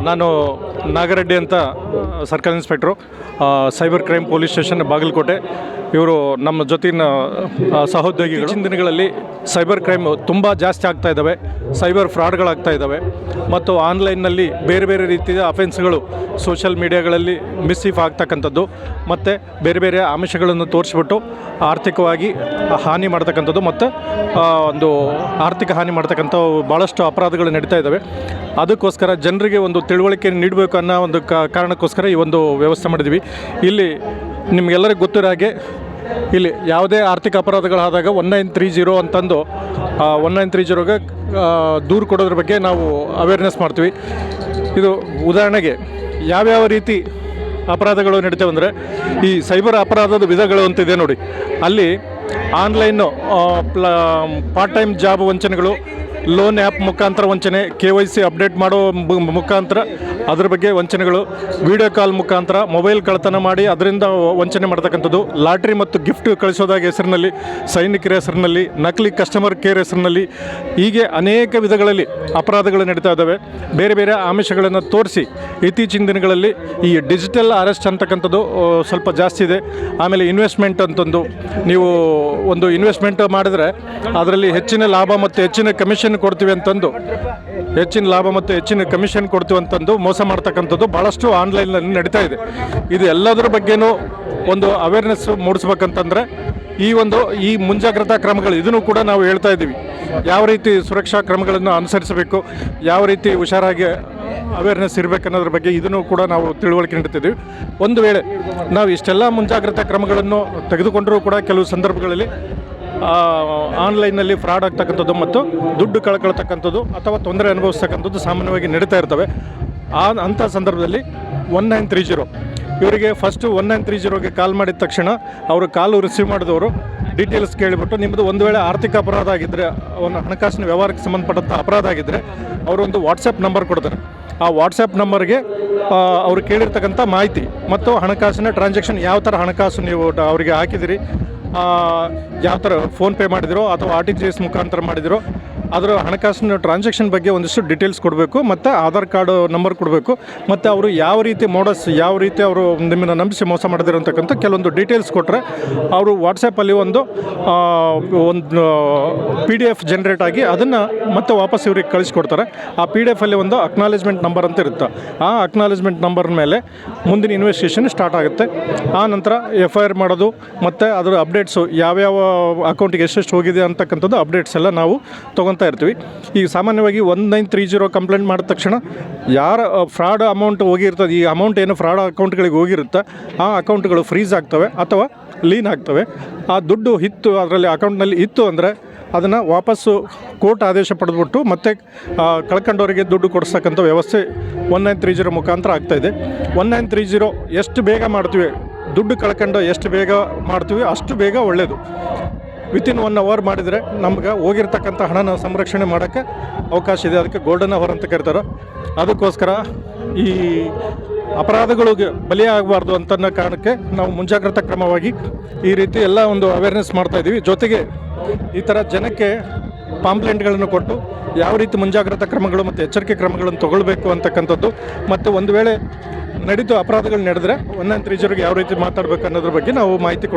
ನಾನು ನಾಗರೆಡ್ಡಿ ಅಂತ circle inspector, cyber crime police station Bagalkot. ಇವರು ನಮ್ಮ ಜೊತೆಗಿನ ಸಹೋದ್ಯೋಗಿಗಳು. ಇತ್ತೀಚಿನ ದಿನಗಳಲ್ಲಿ ಸೈಬರ್ ಕ್ರೈಮ್ ತುಂಬ ಜಾಸ್ತಿ ಆಗ್ತಾ ಇದ್ದಾವೆ, ಸೈಬರ್ ಫ್ರಾಡ್ಗಳಾಗ್ತಾ ಇದ್ದಾವೆ ಮತ್ತು ಆನ್ಲೈನ್ನಲ್ಲಿ ಬೇರೆ ಬೇರೆ ರೀತಿಯ ಅಫೆನ್ಸ್ಗಳು ಸೋಷಿಯಲ್ ಮೀಡಿಯಾಗಳಲ್ಲಿ ಮಿಸ್ಸೀಫ್ ಆಗ್ತಕ್ಕಂಥದ್ದು ಮತ್ತು ಬೇರೆ ಬೇರೆ ಆಮಿಷಗಳನ್ನು ತೋರಿಸ್ಬಿಟ್ಟು ಆರ್ಥಿಕವಾಗಿ ಹಾನಿ ಮಾಡ್ತಕ್ಕಂಥದ್ದು ಮತ್ತು ಒಂದು ಆರ್ಥಿಕ ಹಾನಿ ಮಾಡ್ತಕ್ಕಂಥವು ಭಾಳಷ್ಟು ಅಪರಾಧಗಳು ನಡೀತಾ ಇದ್ದಾವೆ. ಅದಕ್ಕೋಸ್ಕರ ಜನರಿಗೆ ಒಂದು ತಿಳುವಳಿಕೆ ನೀಡಬೇಕು ಅನ್ನೋ ಒಂದು ಕಾರಣಕ್ಕೋಸ್ಕರ ಈ ಒಂದು ವ್ಯವಸ್ಥೆ ಮಾಡಿದ್ವಿ. ಇಲ್ಲಿ ನಿಮಗೆಲ್ಲರಿಗೂ ಗೊತ್ತಿರೋ ಹಾಗೆ ಇಲ್ಲಿ ಯಾವುದೇ ಆರ್ಥಿಕ ಅಪರಾಧಗಳಾದಾಗ 1930 ಅಂತಂದು 1930ಗೆ ದೂರು ಕೊಡೋದ್ರ ಬಗ್ಗೆ ನಾವು ಅವೇರ್ನೆಸ್ ಮಾಡ್ತೀವಿ. ಇದು ಉದಾಹರಣೆಗೆ ಯಾವ್ಯಾವ ರೀತಿ ಅಪರಾಧಗಳು ನಡೀತವೆ ಅಂದರೆ, ಈ ಸೈಬರ್ ಅಪರಾಧದ ವಿಧಗಳು ಅಂತಿದೆ ನೋಡಿ. ಅಲ್ಲಿ ಆನ್ಲೈನು ಪಾರ್ಟ್ ಟೈಮ್ ಜಾಬ್ ವಂಚನೆಗಳು, ಲೋನ್ ಆ್ಯಪ್ ಮುಖಾಂತರ ವಂಚನೆ, KYC ಅಪ್ಡೇಟ್ ಮಾಡೋ ಮುಖಾಂತರ ಅದ್ರ ಬಗ್ಗೆ ವಂಚನೆಗಳು, ವಿಡಿಯೋ ಕಾಲ್ ಮುಖಾಂತರ ಮೊಬೈಲ್ ಕಳ್ಳತನ ಮಾಡಿ ಅದರಿಂದ ವಂಚನೆ ಮಾಡ್ತಕ್ಕಂಥದ್ದು, ಲಾಟ್ರಿ ಮತ್ತು ಗಿಫ್ಟ್ ಕಳಿಸೋದಾಗ ಹೆಸರಿನಲ್ಲಿ, ಸೈನಿಕರ ಹೆಸರಿನಲ್ಲಿ, ನಕಲಿ ಕಸ್ಟಮರ್ ಕೇರ್ ಹೆಸರಿನಲ್ಲಿ, ಹೀಗೆ ಅನೇಕ ವಿಧಗಳಲ್ಲಿ ಅಪರಾಧಗಳು ನಡೀತಾ ಇದ್ದಾವೆ. ಬೇರೆ ಬೇರೆ ಆಮಿಷಗಳನ್ನು ತೋರಿಸಿ ಇತ್ತೀಚಿನ ದಿನಗಳಲ್ಲಿ ಈ ಡಿಜಿಟಲ್ ಅರೆಸ್ಟ್ ಅಂತಕ್ಕಂಥದ್ದು ಸ್ವಲ್ಪ ಜಾಸ್ತಿ ಇದೆ. ಆಮೇಲೆ ಇನ್ವೆಸ್ಟ್ಮೆಂಟ್ ಅಂತಂದು, ನೀವು ಒಂದು ಇನ್ವೆಸ್ಟ್ಮೆಂಟ್ ಮಾಡಿದರೆ ಅದರಲ್ಲಿ ಹೆಚ್ಚಿನ ಲಾಭ ಮತ್ತು ಹೆಚ್ಚಿನ ಕಮಿಷನ್ ಕೊಡ್ತೀವಿ ಅಂತಂದು, ಹೆಚ್ಚಿನ ಲಾಭ ಮತ್ತು ಹೆಚ್ಚಿನ ಕಮಿಷನ್ ಕೊಡ್ತೀವಿ ಅಂತಂದು ಮೋಸ ಮಾಡ್ತಕ್ಕಂಥದ್ದು ಭಾಳಷ್ಟು ಆನ್ಲೈನ್ನಲ್ಲಿ ನಡೀತಾ ಇದೆ. ಇದು ಎಲ್ಲದರ ಬಗ್ಗೆನೂ ಒಂದು ಅವೇರ್ನೆಸ್ ಮೂಡಿಸ್ಬೇಕಂತಂದರೆ ಈ ಮುಂಜಾಗ್ರತಾ ಕ್ರಮಗಳು ಇದನ್ನು ಕೂಡ ನಾವು ಹೇಳ್ತಾ ಇದ್ದೀವಿ. ಯಾವ ರೀತಿ ಸುರಕ್ಷಾ ಕ್ರಮಗಳನ್ನು ಅನುಸರಿಸಬೇಕು, ಯಾವ ರೀತಿ ಹುಷಾರಾಗಿ ಅವೇರ್ನೆಸ್ ಇರಬೇಕನ್ನೋದ್ರ ಬಗ್ಗೆ ಇದನ್ನು ಕೂಡ ನಾವು ತಿಳುವಳಿಕೆ ನೀಡ್ತಿದ್ದೀವಿ. ಒಂದು ವೇಳೆ ನಾವು ಇಷ್ಟೆಲ್ಲ ಮುಂಜಾಗ್ರತಾ ಕ್ರಮಗಳನ್ನು ತೆಗೆದುಕೊಂಡರೂ ಕೂಡ ಕೆಲವು ಸಂದರ್ಭಗಳಲ್ಲಿ ಆನ್ಲೈನ್ನಲ್ಲಿ ಫ್ರಾಡ್ ಆಗ್ತಕ್ಕಂಥದ್ದು ಮತ್ತು ದುಡ್ಡು ಕಳ್ಕೊಳ್ತಕ್ಕಂಥದ್ದು ಅಥವಾ ತೊಂದರೆ ಅನುಭವಿಸ್ತಕ್ಕಂಥದ್ದು ಸಾಮಾನ್ಯವಾಗಿ ನಡೀತಾ ಇರ್ತವೆ. ಅಂಥ ಸಂದರ್ಭದಲ್ಲಿ 1930 ಇವರಿಗೆ ಫಸ್ಟು 1930ಗೆ ಕಾಲ್ ಮಾಡಿದ ತಕ್ಷಣ ಅವರು ಕಾಲು ರಿಸೀವ್ ಮಾಡಿದವರು ಡೀಟೇಲ್ಸ್ ಕೇಳಿಬಿಟ್ಟು, ನಿಮ್ಮದು ಒಂದು ವೇಳೆ ಆರ್ಥಿಕ ಅಪರಾಧ ಆಗಿದ್ದರೆ, ಒಂದು ಹಣಕಾಸಿನ ವ್ಯವಹಾರಕ್ಕೆ ಸಂಬಂಧಪಟ್ಟಂಥ ಅಪರಾಧ ಆಗಿದ್ದರೆ ಅವರೊಂದು ವಾಟ್ಸಪ್ ನಂಬರ್ ಕೊಡ್ತಾರೆ. ಆ ವಾಟ್ಸಪ್ ನಂಬರ್ಗೆ ಅವರು ಕೇಳಿರ್ತಕ್ಕಂಥ ಮಾಹಿತಿ ಮತ್ತು ಹಣಕಾಸಿನ ಟ್ರಾನ್ಸಾಕ್ಷನ್, ಯಾವ ಥರ ಹಣಕಾಸು ನೀವು ಅವರಿಗೆ ಹಾಕಿದಿರಿ, ಯಾವ ಥರ ಫೋನ್ಪೇ ಮಾಡಿದಿರೋ ಅಥವಾ RTGS ಮುಖಾಂತರ ಮಾಡಿದಿರೋ ಅದರ ಹಣಕಾಸಿನ ಟ್ರಾನ್ಸಾಕ್ಷನ್ ಬಗ್ಗೆ ಒಂದಿಷ್ಟು ಡೀಟೇಲ್ಸ್ ಕೊಡಬೇಕು ಮತ್ತು ಆಧಾರ್ ಕಾರ್ಡು ನಂಬರ್ ಕೊಡಬೇಕು. ಮತ್ತು ಅವರು ಯಾವ ರೀತಿ ಯಾವ ರೀತಿ ಅವರು ನಿಮ್ಮನ್ನು ನಂಬಿಸಿ ಮೋಸ ಮಾಡಿದಿರೋಂತಕ್ಕಂಥ ಕೆಲವೊಂದು ಡೀಟೇಲ್ಸ್ ಕೊಟ್ಟರೆ ಅವರು ವಾಟ್ಸಪ್ಪಲ್ಲಿ ಒಂದು PDF ಜನ್ರೇಟ್ ಆಗಿ ಅದನ್ನು ಮತ್ತೆ ವಾಪಸ್ ಇವ್ರಿಗೆ ಕಳಿಸ್ಕೊಡ್ತಾರೆ. ಆ PDFಲ್ಲಿ ಒಂದು ಅಕ್ನಾಲೇಜ್ಮೆಂಟ್ ನಂಬರ್ ಅಂತ ಇರುತ್ತೆ. ಆ ಅಕ್ನಾಲೇಜ್ಮೆಂಟ್ ನಂಬರ್ ಮೇಲೆ ಮುಂದಿನ ಇನ್ವೆಸ್ಟಿಗೇಷನ್ ಸ್ಟಾರ್ಟ್ ಆಗುತ್ತೆ. ಆ ನಂತರ FIR ಮಾಡೋದು ಮತ್ತು ಅದರ ಅಪ್ಡೇಟ್ಸು ಯಾವ್ಯಾವ ಅಕೌಂಟಿಗೆ ಎಷ್ಟೆಷ್ಟು ಹೋಗಿದೆ ಅಂತಕ್ಕಂಥದ್ದು ಅಪ್ಡೇಟ್ಸ್ ಎಲ್ಲ ನಾವು ತೊಗೊತಾ ಇರ್ತೀವಿ. ಈ ಸಾಮಾನ್ಯವಾಗಿ 1930 ಕಂಪ್ಲೇಂಟ್ ಮಾಡಿದ ತಕ್ಷಣ ಯಾರ ಫ್ರಾಡ್ ಅಮೌಂಟ್ ಹೋಗಿರ್ತದೆ, ಈ ಅಮೌಂಟ್ ಏನು ಫ್ರಾಡ್ ಅಕೌಂಟ್ಗಳಿಗೆ ಹೋಗಿರುತ್ತೆ, ಆ ಅಕೌಂಟ್ಗಳು ಫ್ರೀಸ್ ಆಗ್ತವೆ ಅಥವಾ ಲೀನ್ ಆಗ್ತವೆ. ಆ ದುಡ್ಡು ಅದರಲ್ಲಿ ಅಕೌಂಟ್ನಲ್ಲಿ ಇತ್ತು ಅಂದರೆ ಅದನ್ನು ವಾಪಸ್ಸು ಕೋರ್ಟ್ ಆದೇಶ ಪಡೆದುಬಿಟ್ಟು ಮತ್ತೆ ಕಳ್ಕೊಂಡವರಿಗೆ ದುಡ್ಡು ಕೊಡಿಸ್ತಕ್ಕಂಥ ವ್ಯವಸ್ಥೆ 1930 ಮುಖಾಂತರ ಆಗ್ತಾಯಿದೆ. 1930 ಎಷ್ಟು ಬೇಗ ಮಾಡ್ತೀವಿ, ದುಡ್ಡು ಕಳ್ಕೊಂಡು ಎಷ್ಟು ಬೇಗ ಮಾಡ್ತೀವಿ ಅಷ್ಟು ಬೇಗ ಒಳ್ಳೆಯದು. ವಿತಿನ್ 1 ಅವರ್ ಮಾಡಿದರೆ ನಮ್ಗೆ ಹೋಗಿರ್ತಕ್ಕಂಥ ಹಣನ ಸಂರಕ್ಷಣೆ ಮಾಡೋಕ್ಕೆ ಅವಕಾಶ ಇದೆ. ಅದಕ್ಕೆ ಗೋಲ್ಡನ್ ಅವರ್ ಅಂತ ಕರೀತಾರೆ. ಅದಕ್ಕೋಸ್ಕರ ಈ ಅಪರಾಧಗಳಿಗೆ ಬಲಿಯಾಗಬಾರ್ದು ಅಂತನ್ನೋ ಕಾರಣಕ್ಕೆ ನಾವು ಮುಂಜಾಗ್ರತಾ ಕ್ರಮವಾಗಿ ಈ ರೀತಿ ಎಲ್ಲ ಒಂದು ಅವೇರ್ನೆಸ್ ಮಾಡ್ತಾಯಿದ್ದೀವಿ. ಜೊತೆಗೆ ಈ ಥರ ಜನಕ್ಕೆ ಪಾಂಪ್ಲೆಂಟ್ಗಳನ್ನು ಕೊಟ್ಟು ಯಾವ ರೀತಿ ಮುಂಜಾಗ್ರತಾ ಕ್ರಮಗಳು ಮತ್ತು ಎಚ್ಚರಿಕೆ ಕ್ರಮಗಳನ್ನು ತಗೊಳ್ಬೇಕು ಅಂತಕ್ಕಂಥದ್ದು, ಮತ್ತು ಒಂದು ವೇಳೆ ಅಪರಾಧಗಳು ನಡೆದರೆ 1930ಗೆ ಯಾವ ರೀತಿ ಮಾತಾಡಬೇಕು ಅನ್ನೋದ್ರ ಬಗ್ಗೆ ನಾವು ಮಾಹಿತಿ ಕೊಡ್ತೀವಿ.